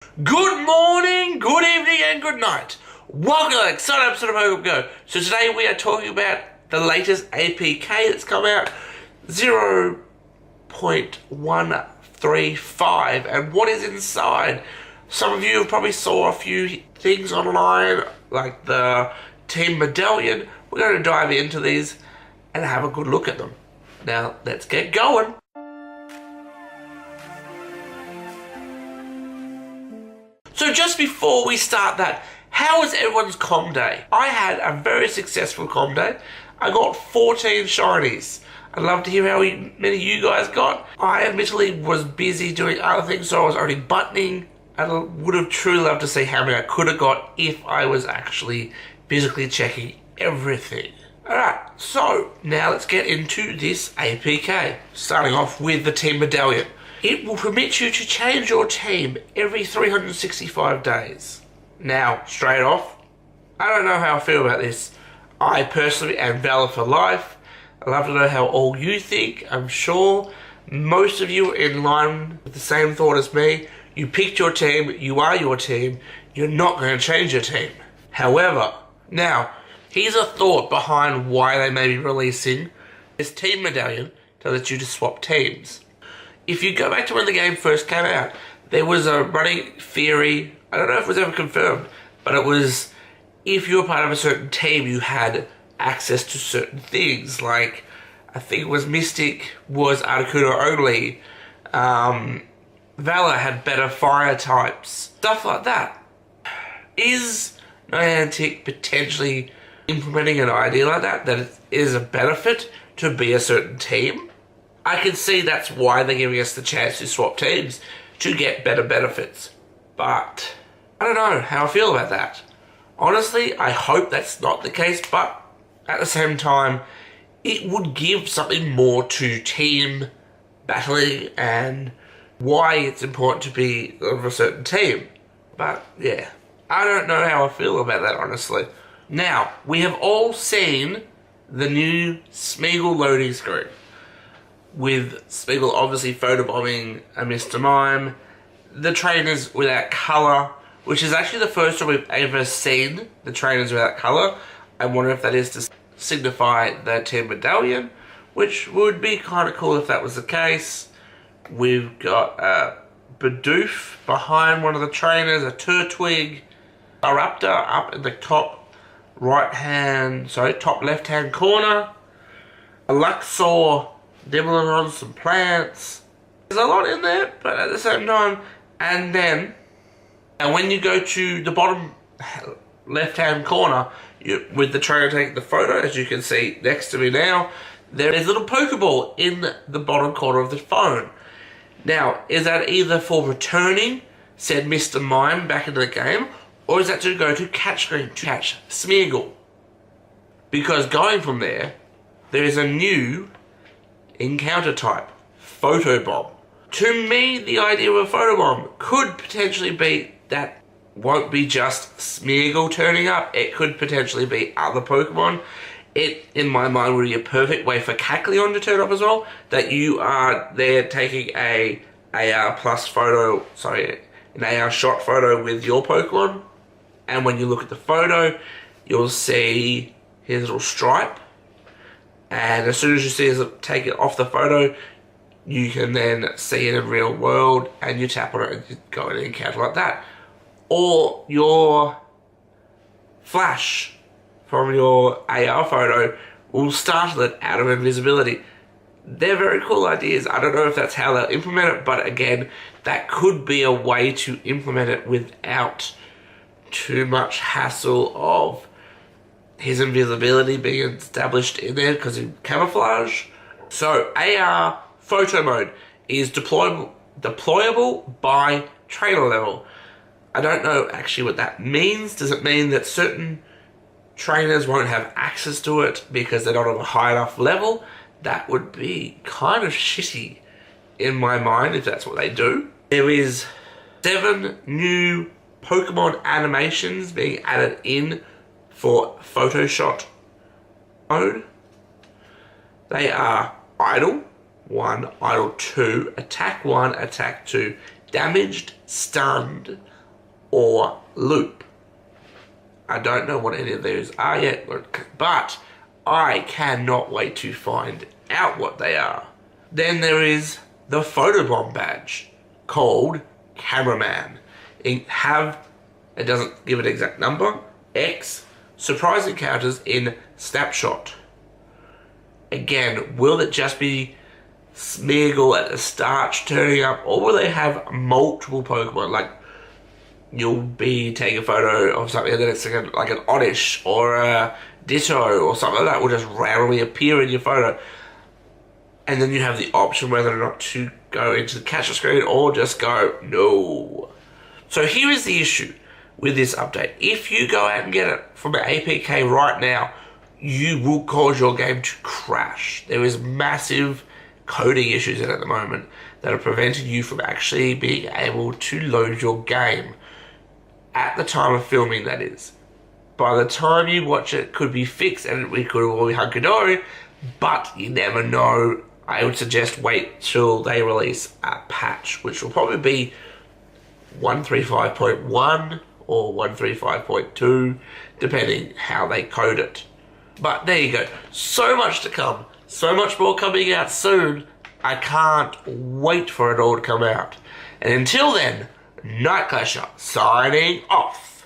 Good morning, good evening, and good night. Welcome to the exciting episode of Pokemon Go. So today we are talking about the latest APK that's come out, 0.135, and what is inside. Some of you have probably saw a few things online, like the Team Medallion. We're going to dive into these and have a good look at them. Now, let's get going. So just before we start that, how was everyone's comm day? I had a very successful comm day. I got 14 shinies. I'd love to hear how many you guys got. I admittedly was busy doing other things, so I was only buttoning. I would have truly loved to see how many I could have got if I was actually physically checking everything. Alright, so now let's get into this APK. Starting off with the Team Medallion. It will permit you to change your team every 365 days. Now, straight off, I don't know how I feel about this. I personally am Valor for life. I'd love to know how all you think. I'm sure most of you are in line with the same thought as me. You picked your team, you are your team, you're not going to change your team. However, now, here's a thought behind why they may be releasing this Team Medallion to let you to swap teams. If you go back to when the game first came out, there was a running theory, I don't know if it was ever confirmed, but it was if you were part of a certain team, you had access to certain things, like I think it was Mystic was Articuno only, Valor had better fire types, stuff like that. Is Niantic potentially implementing an idea like that it is a benefit to be a certain team? I can see that's why they're giving us the chance to swap teams to get better benefits. But I don't know how I feel about that. Honestly, I hope that's not the case, but at the same time, it would give something more to team battling and why it's important to be of a certain team. But yeah, I don't know how I feel about that, honestly. Now, we have all seen the new Smeargle loading screen, with Smeargle obviously photobombing a Mr. Mime, the trainers without colour, which is actually the first time we've ever seen the trainers without colour. I wonder if that is to signify the Team Medallion, which would be kind of cool if that was the case. We've got a Bidoof behind one of the trainers, a Turtwig, a Raptor up in the top left-hand corner, a Luxor nibbling on some plants. There's a lot in there, but at the same time, and when you go to the bottom left-hand corner, with the trainer taking the photo, as you can see next to me now, there is a little Pokeball in the bottom corner of the phone. Now, is that either for returning said Mr. Mime back into the game, or is that to go to catch screen to catch Smeargle? Because going from there is a new encounter type, photobomb. To me, the idea of a photobomb could potentially be that won't be just Smeargle turning up, it could potentially be other Pokemon. It, in my mind, would be a perfect way for Kecleon to turn up as well, that you are there taking an AR shot photo with your Pokemon, and when you look at the photo, you'll see his little stripe. And as soon as you see it take it off the photo, you can then see it in real world and you tap on it and you go in an encounter like that. Or your flash from your AR photo will startle it out of invisibility. They're very cool ideas. I don't know if that's how they'll implement it, but again, that could be a way to implement it without too much hassle of his invisibility being established in there because of camouflage. So AR photo mode is deployable by trainer level. I don't know actually what that means. Does it mean that certain trainers won't have access to it because they're not on a high enough level? That would be kind of shitty in my mind if that's what they do. There is 7 new Pokemon animations being added in for Photoshop mode. They are Idle 1, Idle 2, Attack 1, Attack 2, Damaged, Stunned, or loop. I don't know what any of those are yet, but I cannot wait to find out what they are. Then there is the photobomb badge called Cameraman. It doesn't give an exact number. X surprise encounters in snapshot. Again, will it just be Smeargle at the start turning up, or will they have multiple Pokemon? Like, you'll be taking a photo of something and then it's like an Oddish or a Ditto or something like that will just randomly appear in your photo. And then you have the option whether or not to go into the capture screen or just go no. So here is the issue with this update. If you go out and get it from an APK right now, you will cause your game to crash. There is massive coding issues in it at the moment that are preventing you from actually being able to load your game. At the time of filming, that is. By the time you watch it, could be fixed and we could all be hunky-dory, but you never know. I would suggest wait till they release a patch, which will probably be 135.1 or 135.2, depending how they code it. But there you go. So much to come. So much more coming out soon. I can't wait for it all to come out. And until then, Nightclasher signing off.